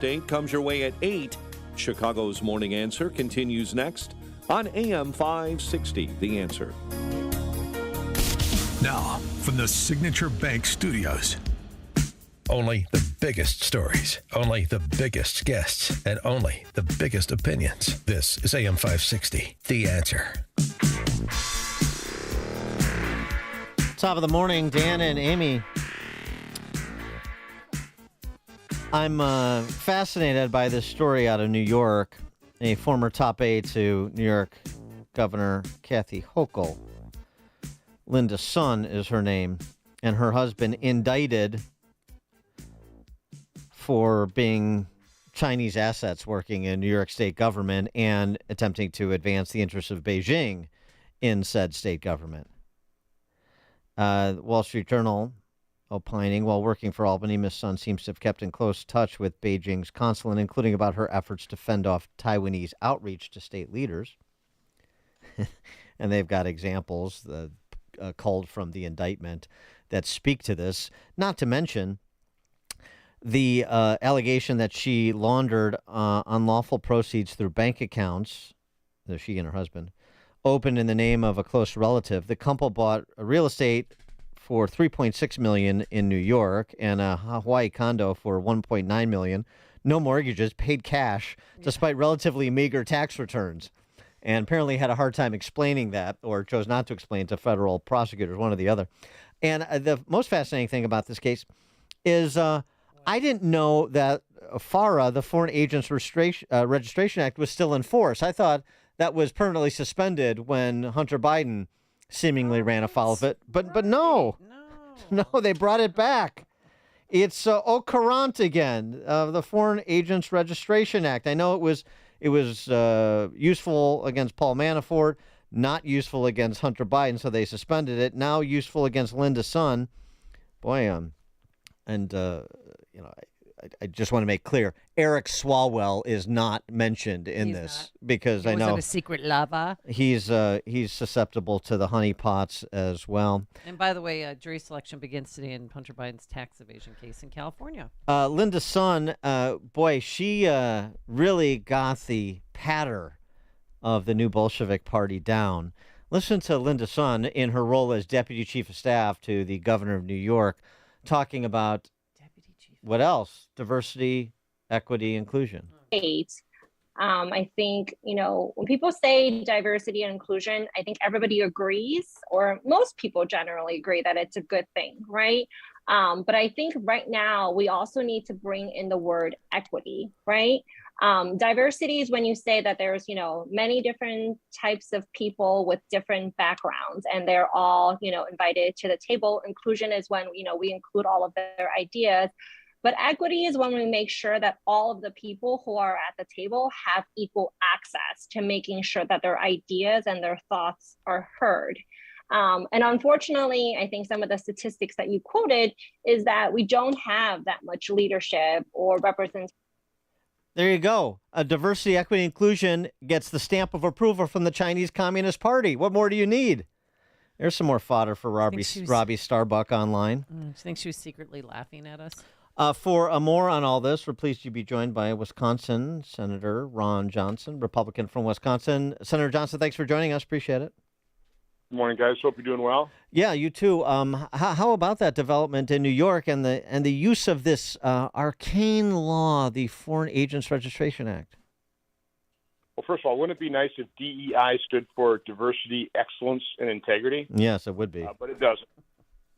Date comes your way at 8. Chicago's Morning Answer continues next on AM 560. The Answer. Now, from the Signature Bank Studios. Only the biggest stories, only the biggest guests, and only the biggest opinions. This is AM 560, The Answer. Top of the morning, Dan and Amy. I'm fascinated by this story out of New York. A former top aide to New York Governor Kathy Hochul, Linda Sun is her name, and her husband indicted for being Chinese assets working in New York state government and attempting to advance the interests of Beijing in said state government. Wall Street Journal opining, while working for Albany, Ms. Sun seems to have kept in close touch with Beijing's consulate, including about her efforts to fend off Taiwanese outreach to state leaders. And they've got examples culled from the indictment that speak to this, not to mention the allegation that she laundered unlawful proceeds through bank accounts, she and her husband, opened in the name of a close relative. The couple bought real estate for $3.6 million in New York and a Hawaii condo for $1.9 million. No mortgages, paid cash, despite relatively meager tax returns. And apparently had a hard time explaining that, or chose not to explain to federal prosecutors, one or the other. And the most fascinating thing about this case is I didn't know that FARA, the Foreign Agents Registration Act, was still in force. I thought that was permanently suspended when Hunter Biden seemingly ran afoul of it. But no, they brought it back. It's au courant again, the Foreign Agents Registration Act. I know it was useful against Paul Manafort, not useful against Hunter Biden, so they suspended it. Now useful against Linda Sun. Boy, I just want to make clear, Eric Swalwell is not mentioned in this because I know a secret lover. He's susceptible to the honeypots as well. And by the way, jury selection begins today in Hunter Biden's tax evasion case in California. Linda Sun, she really got the patter of the new Bolshevik Party down. Listen to Linda Sun in her role as Deputy Chief of Staff to the Governor of New York, talking about what else? Diversity, equity, inclusion. I think, when people say diversity and inclusion, I think everybody agrees, or most people generally agree that it's a good thing, right? But I think right now we also need to bring in the word equity, right? Diversity is when you say that there's, many different types of people with different backgrounds and they're all, invited to the table. Inclusion is when, we include all of their ideas. But equity is when we make sure that all of the people who are at the table have equal access to making sure that their ideas and their thoughts are heard. And unfortunately, I think some of the statistics that you quoted is that we don't have that much leadership or representation. There you go. Diversity, equity, inclusion gets the stamp of approval from the Chinese Communist Party. What more do you need? There's some more fodder for Robbie Starbuck online. I think she was secretly laughing at us. For more on all this, we're pleased to be joined by Wisconsin Senator Ron Johnson, Republican from Wisconsin. Senator Johnson, thanks for joining us. Appreciate it. Good morning, guys. Hope you're doing well. Yeah, you too. How about that development in New York and the use of this arcane law, the Foreign Agents Registration Act? Well, first of all, wouldn't it be nice if DEI stood for diversity, excellence, and integrity? Yes, it would be. But it doesn't.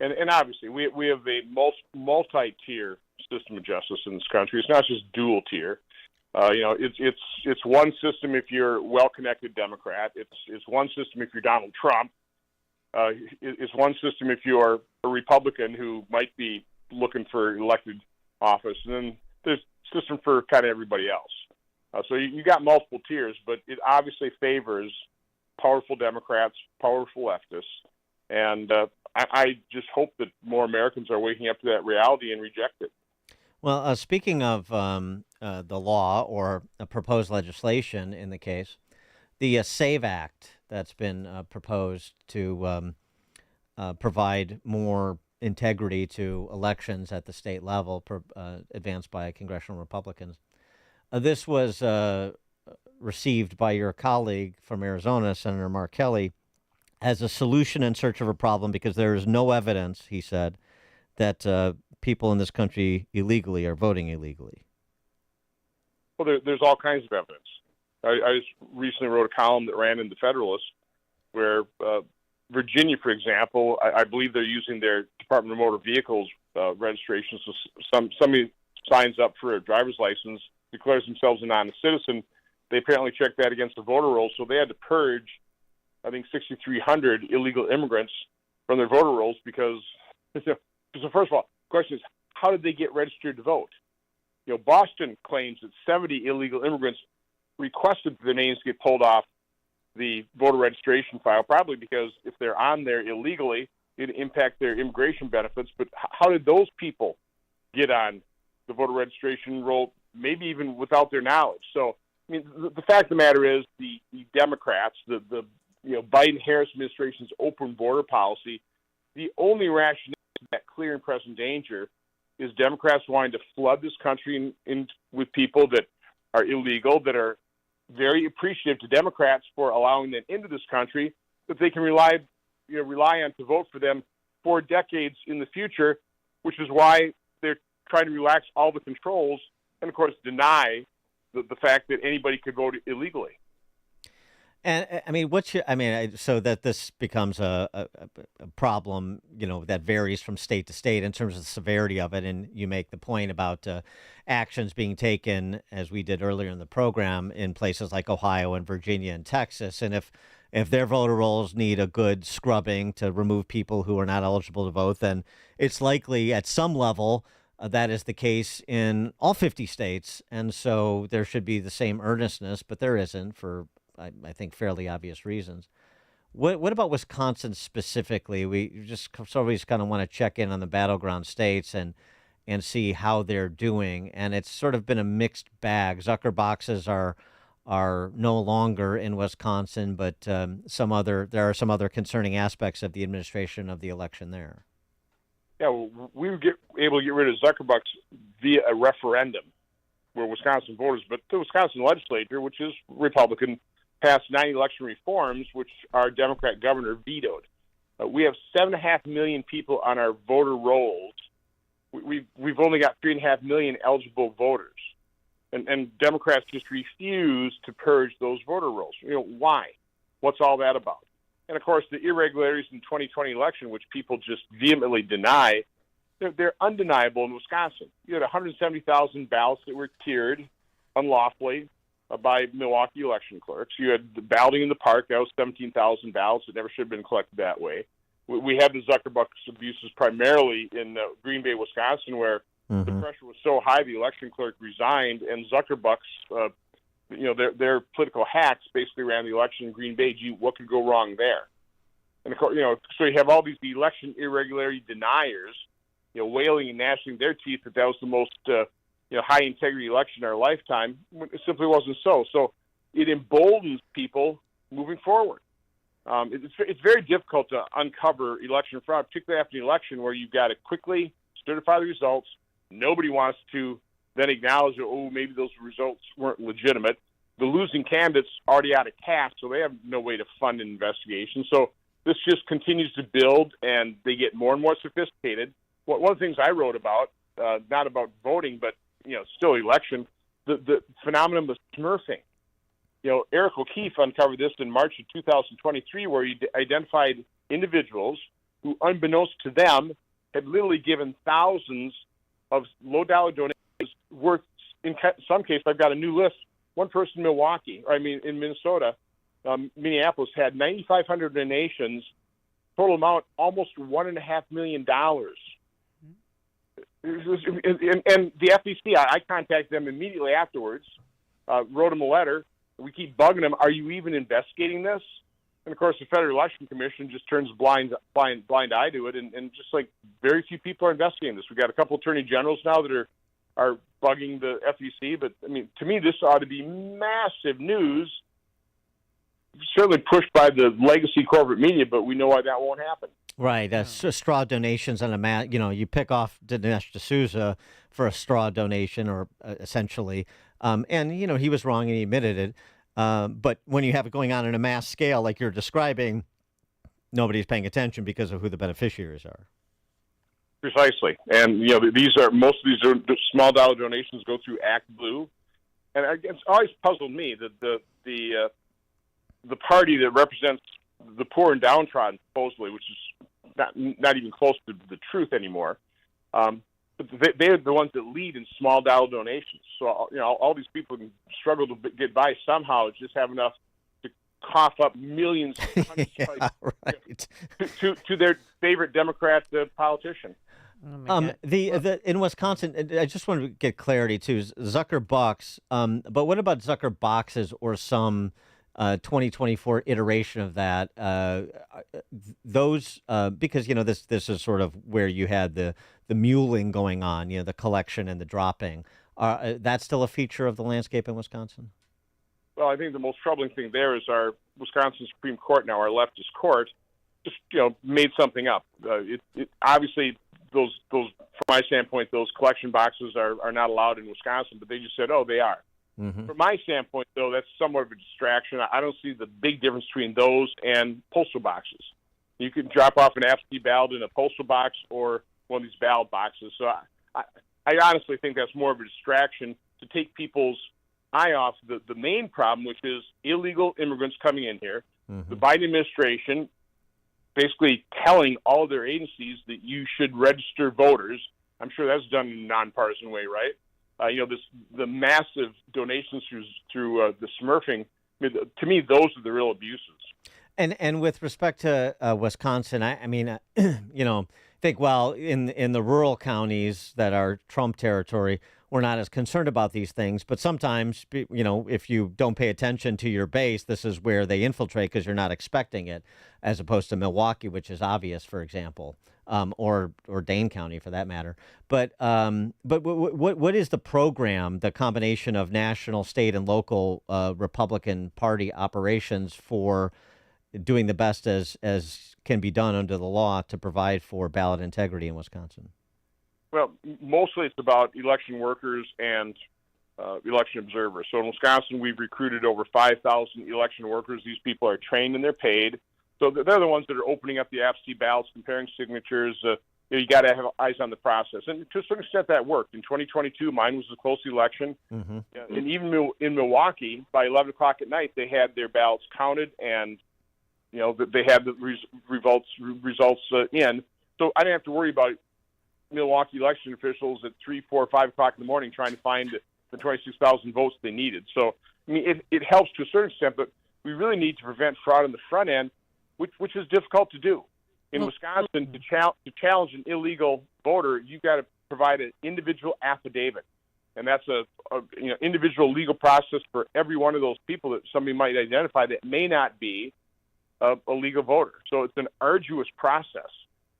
And obviously, we have a multi-tier system of justice in this country. It's not just dual tier. It's one system if you're a well-connected Democrat. It's one system if you're Donald Trump. It's one system if you're a Republican who might be looking for elected office. And then there's a system for kind of everybody else. So you got multiple tiers, but it obviously favors powerful Democrats, powerful leftists. And I just hope that more Americans are waking up to that reality and reject it. Well, speaking of the law or proposed legislation in the case, the SAVE Act that's been proposed to provide more integrity to elections at the state level, advanced by congressional Republicans. This was received by your colleague from Arizona, Senator Mark Kelly, as a solution in search of a problem because there is no evidence, he said, that people in this country illegally are voting illegally. Well, there's all kinds of evidence. I just recently wrote a column that ran in the Federalist where Virginia, for example, I believe they're using their Department of Motor Vehicles registrations. So somebody signs up for a driver's license, declares themselves a non-citizen. They apparently checked that against the voter rolls, so they had to purge, I think, 6,300 illegal immigrants from their voter rolls because, so first of all, the question is, how did they get registered to vote? Boston claims that 70 illegal immigrants requested that their names get pulled off the voter registration file, probably because if they're on there illegally, it'd impact their immigration benefits. But how did those people get on the voter registration roll, maybe even without their knowledge? So, I mean, the fact of the matter is the Democrats, the Biden-Harris administration's open border policy, the only rationale for that clear and present danger is Democrats wanting to flood this country in with people that are illegal, that are very appreciative to Democrats for allowing them into this country, that they can rely on to vote for them for decades in the future, which is why they're trying to relax all the controls and, of course, deny the fact that anybody could vote illegally. And I mean, so that this becomes a problem, that varies from state to state in terms of the severity of it. And you make the point about actions being taken, as we did earlier in the program, in places like Ohio and Virginia and Texas. And if their voter rolls need a good scrubbing to remove people who are not eligible to vote, then it's likely at some level that is the case in all 50 states. And so there should be the same earnestness, but there isn't for, I think, fairly obvious reasons. What about Wisconsin specifically? We just always kind of want to check in on the battleground states and see how they're doing. And it's sort of been a mixed bag. Zucker boxes are no longer in Wisconsin, but there are some other concerning aspects of the administration of the election there. Yeah, well, we were able to get rid of Zuckerbucks via a referendum where Wisconsin voters, but the Wisconsin legislature, which is Republican, passed 9 election reforms, which our Democrat governor vetoed. We have 7.5 million people on our voter rolls. We've only got 3.5 million eligible voters, and Democrats just refuse to purge those voter rolls. Why? What's all that about? And of course, the irregularities in the 2020 election, which people just vehemently deny, they're undeniable in Wisconsin. You had 170,000 ballots that were tiered unlawfully by Milwaukee election clerks. You had the balloting in the park. That was 17,000 ballots that never should have been collected that way. We had the Zuckerbucks abuses primarily in Green Bay, Wisconsin, where the pressure was so high the election clerk resigned, and Zuckerbucks, their political hacks basically ran the election in Green Bay. Gee, what could go wrong there? And of course, so you have all these election irregularity deniers, wailing and gnashing their teeth that was the most high integrity election in our lifetime. It simply wasn't so. So it emboldens people moving forward. It's very difficult to uncover election fraud, particularly after the election where you've got to quickly certify the results. Nobody wants to then acknowledge that, maybe those results weren't legitimate. The losing candidate's already out of cash, so they have no way to fund an investigation. So this just continues to build, and they get more and more sophisticated. One of the things I wrote about, not about voting, but still election, the phenomenon of smurfing. Eric O'Keefe uncovered this in March of 2023, where he identified individuals who, unbeknownst to them, had literally given thousands of low-dollar donations worth, in some cases, I've got a new list. One person in Minnesota, Minneapolis, had 9,500 donations, total amount almost $1.5 million. And the FEC, I contacted them immediately afterwards, wrote them a letter. We keep bugging them. Are you even investigating this? And of course, the Federal Election Commission just turns a blind eye to it, and just like very few people are investigating this. We've got a couple attorney generals now that are bugging the FEC, but I mean, to me, this ought to be massive news. Certainly pushed by the legacy corporate media, but we know why that won't happen. Right, straw donations on you pick off Dinesh D'Souza for a straw donation, or essentially, And, he was wrong and he admitted it. But when you have it going on in a mass scale like you're describing, nobody's paying attention because of who the beneficiaries are. Precisely. And, most of these are small dollar donations go through Act Blue. And it's always puzzled me that the party that represents the poor and downtrodden, supposedly, which is not even close to the truth anymore, but they're the ones that lead in small dollar donations. So, all these people can struggle to get by somehow, just have enough to cough up millions right. to their favorite Democrat politician. In Wisconsin, I just want to get clarity too. Zucker Bucks, but what about Zucker Boxes or some 2024 iteration of that? Those because this is sort of where you had the muling going on, the collection and the dropping. That's still a feature of the landscape in Wisconsin. Well, I think the most troubling thing there is our Wisconsin Supreme Court now, our leftist court, just made something up. It obviously. Those, from my standpoint, those collection boxes are not allowed in Wisconsin, but they just said, they are. Mm-hmm. From my standpoint, though, that's somewhat of a distraction. I don't see the big difference between those and postal boxes. You can drop off an absentee ballot in a postal box or one of these ballot boxes. So I honestly think that's more of a distraction to take people's eye off the main problem, which is illegal immigrants coming in here. Mm-hmm. The Biden administration basically telling all their agencies that you should register voters. I'm sure that's done in a nonpartisan way, right? The massive donations through the smurfing. To me, those are the real abuses. And with respect to Wisconsin, I think in the rural counties that are Trump territory, we're not as concerned about these things. But sometimes, if you don't pay attention to your base, this is where they infiltrate because you're not expecting it, as opposed to Milwaukee, which is obvious, for example, or Dane County for that matter. But what is the program, the combination of national, state, and local Republican Party operations for doing the best as can be done under the law to provide for ballot integrity in Wisconsin? Well, mostly it's about election workers and election observers. So in Wisconsin, we've recruited over 5,000 election workers. These people are trained and they're paid. So they're the ones that are opening up the absentee ballots, comparing signatures. You got to have eyes on the process. And to a certain extent, that worked. In 2022, mine was a close election. Mm-hmm. And even in Milwaukee, by 11 o'clock at night, they had their ballots counted and they had the results in. So I didn't have to worry about Milwaukee election officials at 3, 4, 5 o'clock in the morning trying to find the 26,000 votes they needed. So, it helps to a certain extent, but we really need to prevent fraud on the front end, which is difficult to do. In Wisconsin, to challenge an illegal voter, you've got to provide an individual affidavit. And that's a individual legal process for every one of those people that somebody might identify that may not be a legal voter. So it's an arduous process.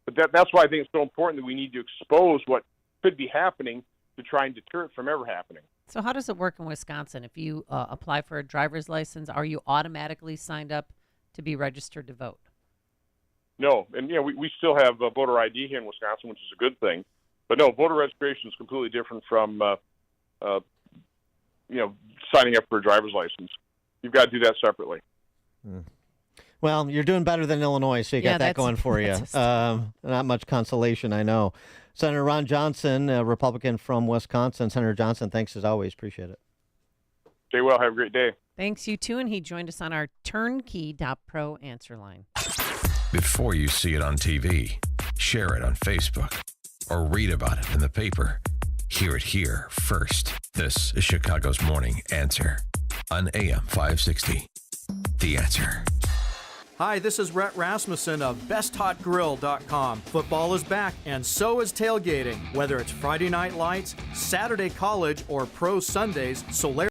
But that's why I think it's so important that we need to expose what could be happening to try and deter it from ever happening. So how does it work in Wisconsin? If you apply for a driver's license, are you automatically signed up to be registered to vote? No. And, we still have voter ID here in Wisconsin, which is a good thing. But no, voter registration is completely different from, signing up for a driver's license. You've got to do that separately. Well, you're doing better than Illinois, so you got that going for you. Not much consolation, I know. Senator Ron Johnson, a Republican from Wisconsin. Senator Johnson, thanks as always. Appreciate it. Stay well. Have a great day. Thanks, you too. And he joined us on our Turnkey.pro answer line. Before you see it on TV, share it on Facebook, or read about it in the paper, hear it here first. This is Chicago's Morning Answer on AM 560. The Answer. Hi, this is Rhett Rasmussen of BestHotGrill.com. Football is back, and so is tailgating. Whether it's Friday Night Lights, Saturday College, or Pro Sundays, Solaris